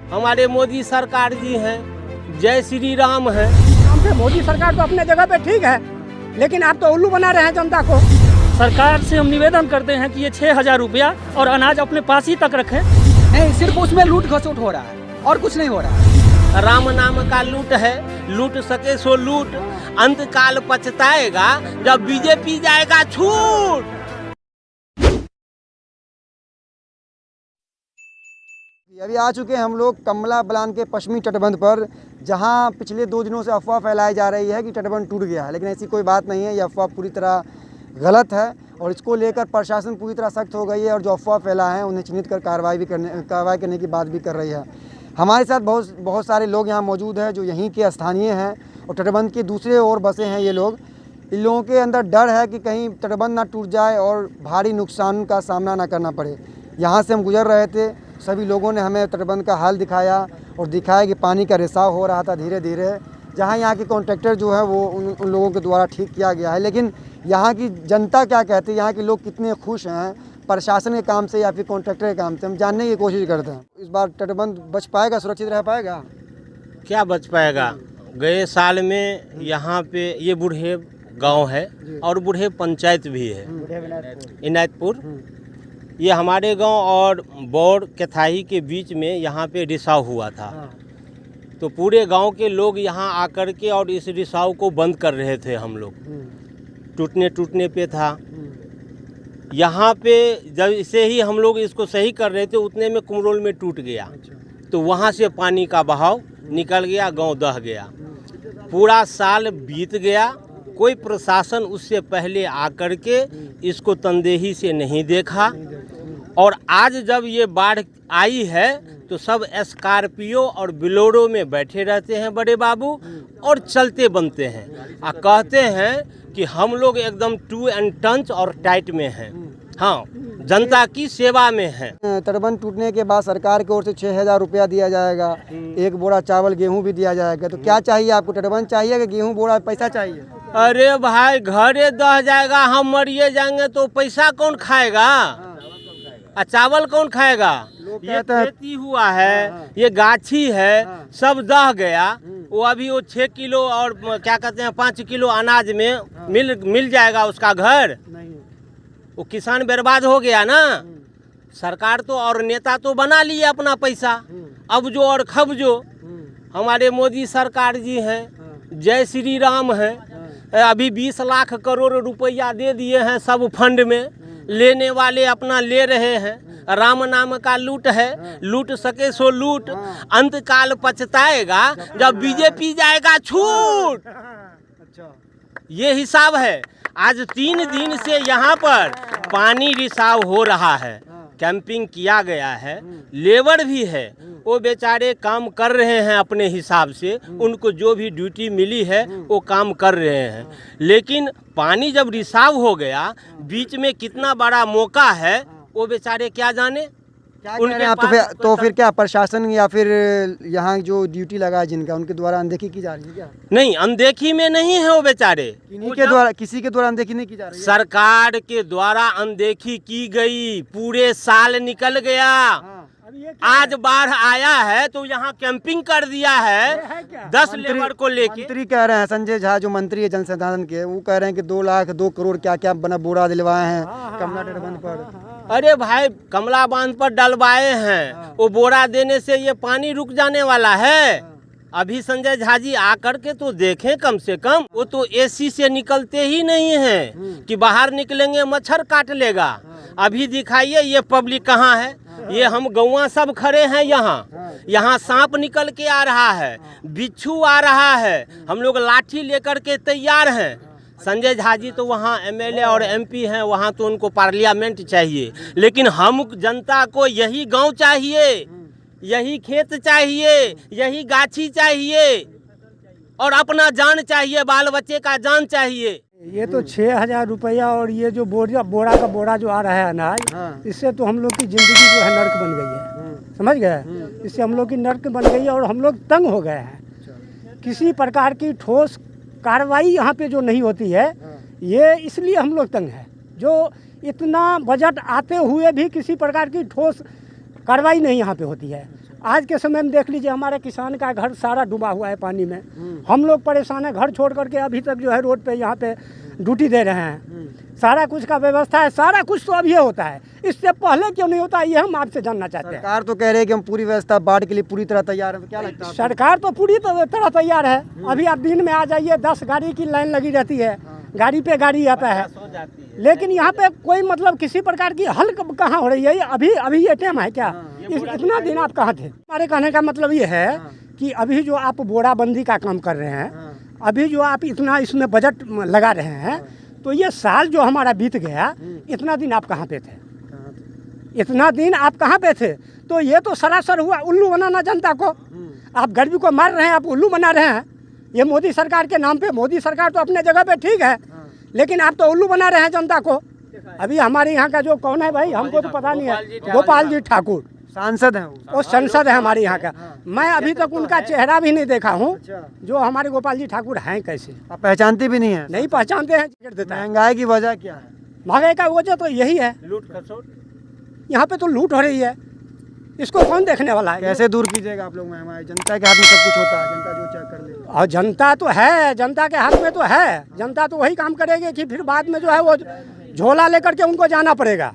हमारे मोदी सरकार जी हैं, जय श्री राम है। मोदी सरकार तो अपने जगह पे ठीक है, लेकिन आप तो उल्लू बना रहे हैं जनता को। सरकार से हम निवेदन करते हैं कि ये 6,000 रुपया और अनाज अपने पास ही तक रखें। नहीं, सिर्फ उसमें लूट खसोट हो रहा है और कुछ नहीं हो रहा है। राम नाम का लूट है, लूट सके सो लूट, अंत काल पछताएगा जब बीजेपी जाएगा छूट। अभी आ चुके हैं हम लोग कमला बलान के पश्चिमी तटबंध पर, जहां पिछले 2 दिनों से अफवाह फैलाई जा रही है कि तटबंध टूट गया है, लेकिन ऐसी कोई बात नहीं है। यह अफवाह पूरी तरह गलत है और इसको लेकर प्रशासन पूरी तरह सख्त हो गई है और जो अफवाह फैला है उन्हें चिन्हित कर कार्रवाई करने की बात भी कर रही है। हमारे साथ बहुत सारे लोग यहाँ मौजूद हैं जो यहीं के स्थानीय हैं और तटबंध के दूसरे ओर बसे हैं ये लोग। इन लोगों के अंदर डर है कि कहीं तटबंध ना टूट जाए और भारी नुकसान का सामना ना करना पड़े। यहाँ से हम गुजर रहे थे, सभी लोगों ने हमें तटबंध का हाल दिखाया और दिखाया कि पानी का रिसाव हो रहा था धीरे धीरे, जहाँ यहाँ के कॉन्ट्रैक्टर जो है वो उन लोगों के द्वारा ठीक किया गया है। लेकिन यहाँ की जनता क्या कहती है, यहाँ के लोग कितने खुश हैं प्रशासन के काम से या फिर कॉन्ट्रैक्टर के काम से, हम जानने की कोशिश करते हैं। इस बार तटबंध बच पाएगा, सुरक्षित रह पाएगा? क्या बच पाएगा? गए साल में यहाँ पे ये बूढ़े गांव है और बूढ़े पंचायत भी है, इनायतपुर। ये हमारे गांव और बौर केथाही के बीच में यहाँ पे रिसाव हुआ था। तो पूरे गांव के लोग यहाँ आकर के और इस रिसाव को बंद कर रहे थे। हम लोग टूटने पे था। यहाँ पे जब इसे ही हम लोग इसको सही कर रहे थे उतने में कुमरोल में टूट गया। तो वहाँ से पानी का बहाव निकल गया, गांव दह गया। पूरा साल बीत गया, कोई प्रशासन उससे पहले आकर के इसको तनदेही से नहीं देखा। और आज जब ये बाढ़ आई है तो सब स्कॉर्पियो और बोलेरो में बैठे रहते हैं बड़े बाबू और चलते बनते हैं और कहते हैं कि हम लोग एकदम टू एंड टंच और टाइट में हैं। हाँ, जनता की सेवा में है। तटबंध टूटने के बाद सरकार की ओर से 6,000 रुपया दिया जाएगा, 1 बोरा चावल गेहूं भी दिया जाएगा। तो क्या चाहिए आपको, तटबंध चाहिए कि गेहूं बोरा पैसा चाहिए? अरे भाई, घरे दह जाएगा, हम मरिए जाएंगे तो पैसा कौन खाएगा और चावल कौन खाएगा? ये खेती हुआ है, ये गाछी है, सब दह गया। वो अभी वो 6 किलो और क्या कहते हैं 5 किलो अनाज में मिल जाएगा उसका घर? वो किसान बर्बाद हो गया ना। सरकार तो और नेता तो बना लिए अपना पैसा, अब जो और खब जो। हमारे मोदी सरकार जी हैं, जय श्री राम है। अभी 20 लाख करोड़ रुपया दे दिए हैं सब फंड में, लेने वाले अपना ले रहे हैं। राम नाम का लूट है, लूट सके सो लूट, अंत काल पछताएगा जब बीजेपी जाएगा छूट। ये हिसाब है। आज 3 दिन से यहाँ पर पानी रिसाव हो रहा है, कैंपिंग किया गया है, लेबर भी है, वो बेचारे काम कर रहे हैं अपने हिसाब से, उनको जो भी ड्यूटी मिली है वो काम कर रहे हैं। लेकिन पानी जब रिसाव हो गया, बीच में कितना बड़ा मौका है वो बेचारे क्या जाने। उनके आप तो फिर क्या प्रशासन या फिर यहाँ जो ड्यूटी लगा है जिनका, उनके द्वारा अनदेखी की जा रही है क्या? नहीं, अनदेखी में नहीं है वो बेचारे, किसी के द्वारा अनदेखी नहीं की जा रही है। सरकार के द्वारा अनदेखी की गई। पूरे साल निकल गया, आज बाढ़ आया है तो यहाँ कैंपिंग कर दिया है 10 लेबर को लेके। मंत्री कह रहे हैं, संजय झा जो मंत्री है जल संसाधन के, वो कह रहे हैं कि 2 लाख 2 करोड़ क्या क्या बना बोरा दिलवाए हैं कमला तटबंध पर। अरे भाई, कमला बांध पर डलवाए हैं, वो बोरा देने से ये पानी रुक जाने वाला है? अभी संजय झा जी आकर के तो देखें कम से कम। वो तो एसी से निकलते ही नहीं हैं कि बाहर निकलेंगे मच्छर काट लेगा। अभी दिखाइए ये पब्लिक कहाँ है। ये हम गौवा सब खड़े हैं यहाँ सांप निकल के आ रहा है, बिच्छू आ रहा है, हम लोग लाठी लेकर के तैयार हैं। संजय झा जी तो वहाँ एमएलए और एमपी हैं, वहाँ तो उनको पार्लियामेंट चाहिए, लेकिन हम जनता को यही गांव चाहिए, यही खेत चाहिए, यही गाछी चाहिए और अपना जान चाहिए, बाल बच्चे का जान चाहिए। ये तो 6,000 रुपया और ये जो बोरा का बोरा जो आ रहा है अनाज, इससे तो हम लोग की ज़िंदगी जो है नर्क बन गई है। समझ गए? इससे हम लोग की नर्क बन गई है और हम लोग तंग हो गए हैं। किसी प्रकार की ठोस कार्रवाई यहाँ पे जो नहीं होती है, ये इसलिए हम लोग तंग हैं। जो इतना बजट आते हुए भी किसी प्रकार की ठोस कार्रवाई नहीं यहाँ पे होती है। आज के समय में देख लीजिए हमारे किसान का घर सारा डूबा हुआ है पानी में। हम लोग परेशान हैं, घर छोड़ करके अभी तक जो है रोड पे यहाँ पे ड्यूटी दे रहे हैं। सारा कुछ का व्यवस्था है, सारा कुछ तो अभी होता है, इससे पहले क्यों नहीं होता ये हम आपसे जानना चाहते हैं। सरकार तो कह रही है कि हम पूरी व्यवस्था बाढ़ के लिए पूरी तरह तैयार है, क्या लगता है आपको? सरकार तो पूरी तरह तैयार है। अभी आप दिन में आ जाइए, 10 गाड़ी की लाइन लगी रहती है, गाड़ी पे गाड़ी आता है, लेकिन यहाँ पे कोई मतलब किसी प्रकार की हल कहाँ हो रही है। अभी ये टाइम है क्या? इतना दिन आप कहाँ थे? हमारे कहने का मतलब ये है कि अभी जो आप बोराबंदी का काम कर रहे हैं, अभी जो आप इतना इसमें बजट लगा रहे हैं, तो ये साल जो हमारा बीत गया, इतना दिन आप कहाँ पे थे? इतना दिन आप कहाँ पे थे? तो ये तो सरासर हुआ उल्लू बनाना जनता को। आप गरीबी को मार रहे हैं, आप उल्लू बना रहे हैं। ये मोदी सरकार के नाम पे, मोदी सरकार तो अपने जगह पे ठीक है, लेकिन आप तो उल्लू बना रहे हैं जनता को। अभी हमारे यहाँ का जो कौन है भाई, हमको तो पता नहीं है, गोपाल जी ठाकुर सांसद हैं वो सांसद है हमारे यहाँ का। मैं अभी तक उनका चेहरा भी नहीं देखा हूँ। जो हमारे गोपाल जी ठाकुर हैं कैसे? आप पहचानती भी नहीं है? नहीं पहचानते हैं। टिकट देता है। महंगाई की वजह क्या है? महंगाई का वजह तो यही है, लूट खसोट। यहाँ पे तो लूट हो रही है, इसको कौन देखने वाला है? कैसे दूर कीजिएगा आप लोग? महंगाई जनता के हाथ में सब कुछ होता है, जनता जो चाहे कर ले। और जनता तो है, जनता के हाथ में तो है, जनता तो वही काम करेगी कि फिर बाद में जो है वो झोला लेकर के उनको जाना पड़ेगा,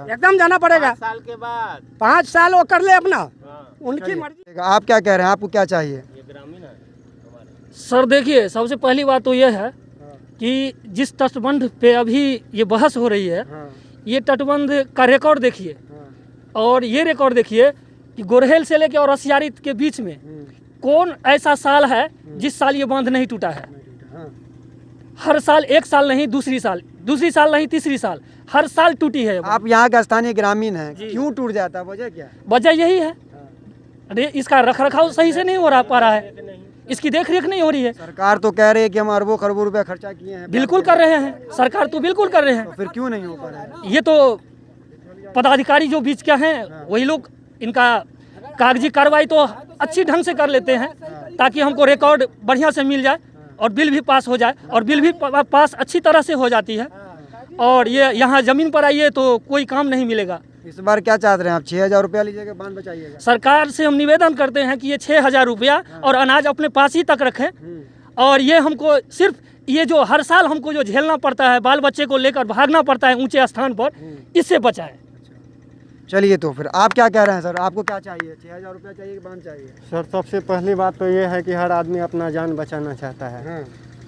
एकदम जाना पड़ेगा। 5 साल के बाद 5 साल वो कर ले अपना, उनकी मर्जी। आप क्या कह रहे हैं, आपको क्या चाहिए? ये ग्रामीण है हमारे। सर देखिए, सबसे पहली बात तो यह है कि जिस तटबंध पे अभी ये बहस हो रही है, ये तटबंध का रिकॉर्ड देखिए, और ये रिकॉर्ड देखिए कि गोरहेल से लेके और रसियारी के बीच में कौन ऐसा साल है जिस साल ये बांध नहीं टूटा है। हर साल, एक साल नहीं दूसरी साल नहीं तीसरी साल, हर साल टूटी है। आप यहाँ का स्थानीय ग्रामीण हैं, क्यों टूट जाता है? वजह क्या है? वजह यही है, अरे इसका रखरखाव सही से नहीं हो पा रहा है, इसकी देखरेख नहीं हो रही है। सरकार तो कह रही है कि हम अरबों खरबों रुपया खर्चा किए हैं। बिल्कुल कर रहे हैं, सरकार तो बिल्कुल कर रहे हैं, तो फिर क्यों नहीं हो पा रहा है? ये तो पदाधिकारी जो बीच के हैं वही लोग इनका कागजी कार्रवाई तो अच्छी ढंग से कर लेते हैं, ताकि हमको रिकॉर्ड बढ़िया से मिल जाए और बिल भी पास हो जाए, और बिल भी पास अच्छी तरह से हो जाती है। और ये यहाँ ज़मीन पर आइए तो कोई काम नहीं मिलेगा। इस बार क्या चाहते हैं आप? 6,000 रुपया लीजिएगा, बांध बचाइएगा? सरकार से हम निवेदन करते हैं कि ये 6,000 रुपया और अनाज अपने पास ही तक रखें, और ये हमको सिर्फ ये जो हर साल हमको जो झेलना पड़ता है, बाल बच्चे को लेकर भागना पड़ता है ऊंचे स्थान पर, इससे बचाएं। चलिए, तो फिर आप क्या कह रहे हैं सर? आपको क्या चाहिए? 6,000 रुपया चाहिए कि बांध चाहिए? सर सबसे पहली बात तो ये है कि हर आदमी अपना जान बचाना चाहता है,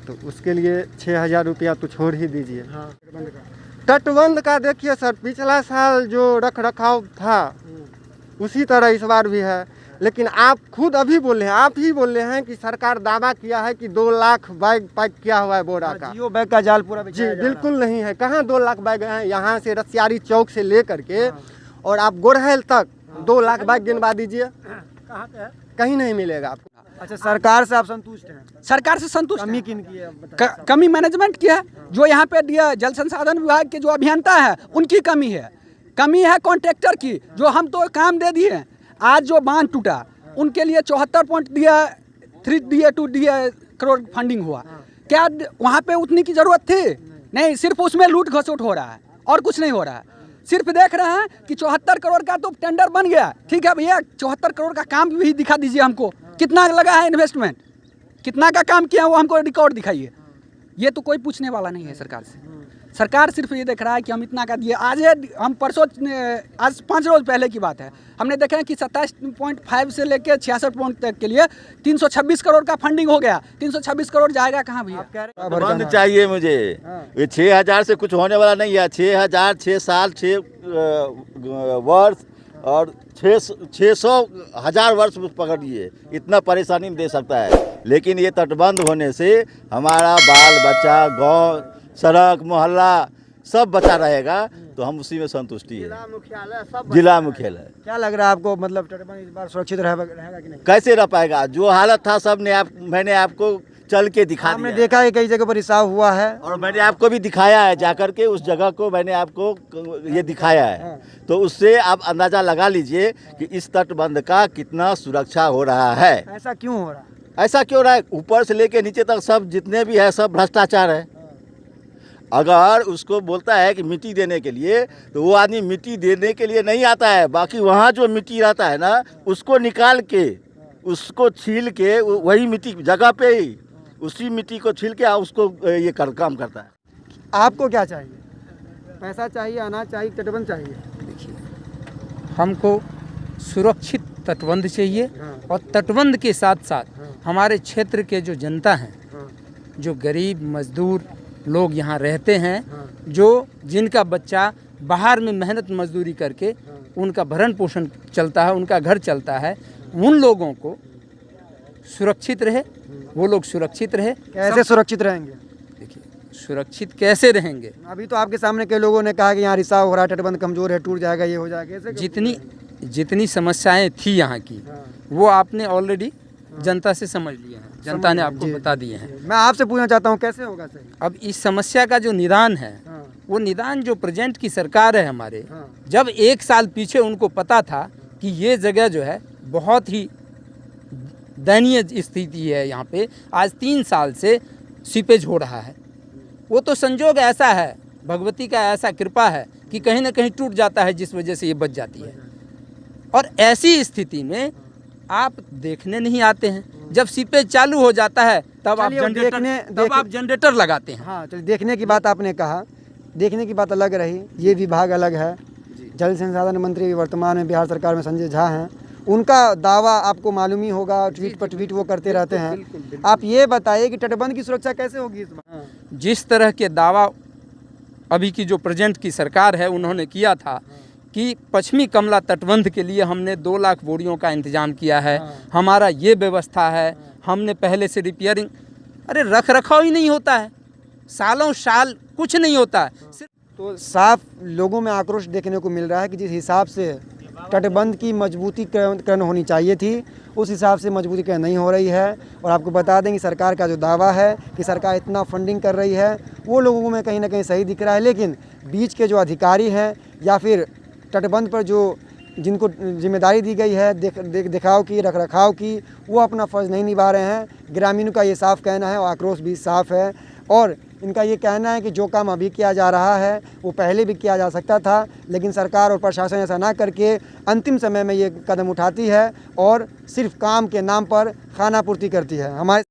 तो उसके लिए 6,000 रुपया तो छोड़ ही दीजिए। तटबंध का देखिए सर, पिछला साल जो रख रखाव था उसी तरह इस बार भी है, लेकिन आप खुद अभी बोले हैं, आप ही बोले हैं कि सरकार दावा किया है कि 2 लाख बैग पैक किया हुआ है बोरा का। जियो बैग का जाल पूरा जी बिल्कुल नहीं है। कहाँ 2 लाख बैग हैं? यहाँ से रसियारी चौक से लेकर के और आप गोरहेल तक 2 लाख बैग गिनवा दीजिए, कहाँ पे है? कहीं नहीं मिलेगा आपको। अच्छा, सरकार से आप संतुष्ट हैं? सरकार से संतुष्ट कमी हैं। किन की है? कमी मैनेजमेंट की है। जो यहाँ पे जल संसाधन विभाग के जो अभियंता है उनकी कमी है। कमी है कॉन्ट्रैक्टर की, जो हम तो काम दे दिए। आज जो बांध टूटा उनके लिए 74.3 करोड़ फंडिंग हुआ। क्या वहाँ पे उतनी की जरूरत थी? नहीं, सिर्फ उसमें लूट घसोट हो रहा है और कुछ नहीं हो रहा है। सिर्फ देख रहे हैं कि 74 करोड़ का तो टेंडर बन गया, ठीक है भैया, 74 करोड़ का काम भी दिखा दीजिए हमको, कितना लगा है इन्वेस्टमेंट, कितना का काम किया वो हमको रिकॉर्ड दिखाइए। ये तो कोई पूछने वाला नहीं है सरकार से। सरकार सिर्फ ये देख रहा है कि हम इतना का दिए। आज हम परसों, आज 5 रोज पहले की बात है, हमने देखा है कि 27.5 से लेकर 66 पॉइंट तक के लिए 326 करोड़ का फंडिंग हो गया। 326 करोड़ जाएगा कहाँ भैया? बंद चाहिए मुझे। ये 6,000 से कुछ होने वाला नहीं है। 6,000, 6 साल, 6 वर्ष और 600,000 वर्ष पकड़िए, इतना परेशानी में दे सकता है। लेकिन ये तटबंध होने से हमारा बाल बच्चा, गांव, सड़क, मोहल्ला सब बचा रहेगा, तो हम उसी में संतुष्टि है। जिला मुख्यालय क्या लग रहा है आपको? मतलब तटबंध इस बार सुरक्षित रहेगा कि नहीं? कैसे रह पाएगा? जो हालत था सब ने मैंने आपको चल के दिखा हमने दिया। देखा है कई जगह पर रिसाव हुआ है, और मैंने आपको भी दिखाया है, जाकर के उस जगह को मैंने आपको ये दिखाया है। तो उससे आप अंदाज़ा लगा लीजिए कि इस तटबंध का कितना सुरक्षा हो रहा है। ऐसा क्यों हो रहा है? ऐसा क्यों रहा है? ऊपर से लेके नीचे तक सब जितने भी है सब भ्रष्टाचार है। अगर उसको बोलता है कि मिट्टी देने के लिए, तो वो आदमी मिट्टी देने के लिए नहीं आता है, बाकी वहाँ जो मिट्टी रहता है ना, उसको निकाल के, उसको छील के, वही मिट्टी जगह पे ही उसी मिट्टी को छील के उसको ये काम करता है। आपको क्या चाहिए? पैसा चाहिए, अनाज चाहिए, तटबंध चाहिए? हमको सुरक्षित तटबंध चाहिए और तटबंध के साथ साथ हमारे क्षेत्र के जो जनता हैं, जो गरीब मजदूर लोग यहाँ रहते हैं, जो जिनका बच्चा बाहर में मेहनत मजदूरी करके उनका भरण पोषण चलता है, उनका घर चलता है, उन लोगों को सुरक्षित रहे, वो लोग सुरक्षित रहे। कैसे सुरक्षित रहेंगे? देखिए, सुरक्षित कैसे रहेंगे? अभी तो आपके सामने कई लोगों ने कहा कि यहाँ रिसाव हो रहा है, तटबंध कमजोर है, टूट जाएगा, ये हो जाएगा, कैसे? जितनी समस्याएं थी यहाँ की, वो आपने ऑलरेडी जनता से समझ लिए हैं, जनता ने आपको बता दिए हैं। मैं आपसे पूछना चाहता हूँ कैसे होगा सही? अब इस समस्या का जो निदान है, वो निदान जो प्रेजेंट की सरकार है हमारे, जब 1 साल पीछे उनको पता था कि ये जगह जो है बहुत ही दयनीय स्थिति है, यहाँ पे आज 3 साल से सीपेज हो रहा है, वो तो संजोग ऐसा है, भगवती का ऐसा कृपा है कि कहीं ना कहीं टूट जाता है, जिस वजह से ये बच जाती है। और ऐसी स्थिति में आप देखने नहीं आते हैं, जब सीपेज चालू हो जाता है तब आप जनरेटर लगाते हैं। हाँ, चलिए, देखने की बात आपने कहा, देखने की बात अलग रही, ये विभाग अलग है। जल संसाधन मंत्री वर्तमान में बिहार सरकार में संजय झा हैं, उनका दावा आपको मालूम ही होगा, ट्वीट पर ट्वीट वो करते रहते हैं। आप ये बताइए कि तटबंध की सुरक्षा कैसे होगी इस बार? जिस तरह के दावा अभी की जो प्रेजेंट की सरकार है उन्होंने किया था कि पश्चिमी कमला तटबंध के लिए हमने 2 लाख बोरियों का इंतजाम किया है, हमारा ये व्यवस्था है, हमने पहले से रिपेयरिंग, अरे रख रखाव ही नहीं होता है, सालों साल कुछ नहीं होता है। तो साफ लोगों में आक्रोश देखने को मिल रहा है कि जिस हिसाब से तटबंध की मजबूतीकरण होनी चाहिए थी, उस हिसाब से मजबूतीकरण नहीं हो रही है। और आपको बता दें कि सरकार का जो दावा है कि सरकार इतना फंडिंग कर रही है, वो लोगों में कहीं ना कहीं सही दिख रहा है, लेकिन बीच के जो अधिकारी हैं या फिर तटबंध पर जो जिनको जिम्मेदारी दी गई है दिखाव की, रख रखाव की, वो अपना फ़र्ज़ नहीं निभा रहे हैं। ग्रामीणों का ये साफ कहना है और आक्रोश भी साफ है, और इनका ये कहना है कि जो काम अभी किया जा रहा है वो पहले भी किया जा सकता था, लेकिन सरकार और प्रशासन ऐसा ना करके अंतिम समय में ये कदम उठाती है और सिर्फ काम के नाम पर खानापूर्ति करती है। हमारे